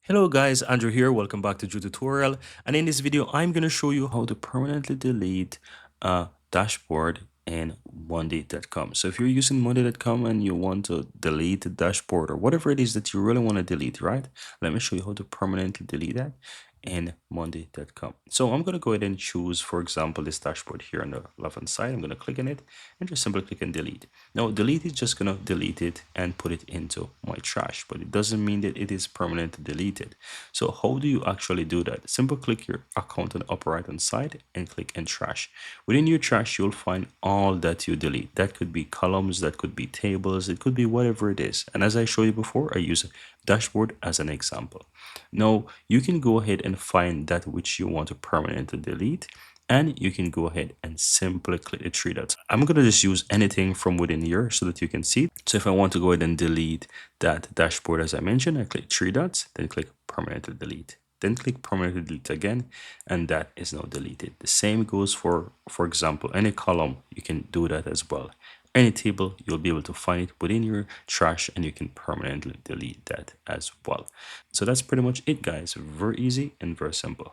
Hello guys, Andrew here. Welcome back to Drew Tutorial. And in this video, I'm going to show you how to permanently delete a dashboard in Monday.com. So if you're using Monday.com and you want to delete the dashboard or whatever it is that you really want to delete, right? Let me show you how to permanently delete that in Monday.com. So I'm going to go ahead and choose, for example, this dashboard here on the left hand side. I'm going to click on it and just simply click on delete. Now, delete is just going to delete it and put it into my trash, but it doesn't mean that it is permanently deleted. So how do you actually do that? Simply click your account on the upper right hand side and click in trash. Within your trash, you'll find all that you delete. That could be columns, that could be tables, it could be whatever it is. And as I showed you before, I use a dashboard as an example. Now, you can go ahead and find that which you want to permanently delete, and you can go ahead and simply click the three dots. I'm going to just use anything from within here so that you can see. So if I want to go ahead and delete that dashboard, as I mentioned, I click three dots, then click permanently delete. Then click permanently delete again, and that is now deleted. The same goes for example, any column, you can do that as well. Any table, you'll be able to find it within your trash and you can permanently delete that as well. So that's pretty much it, guys. Very easy and very simple.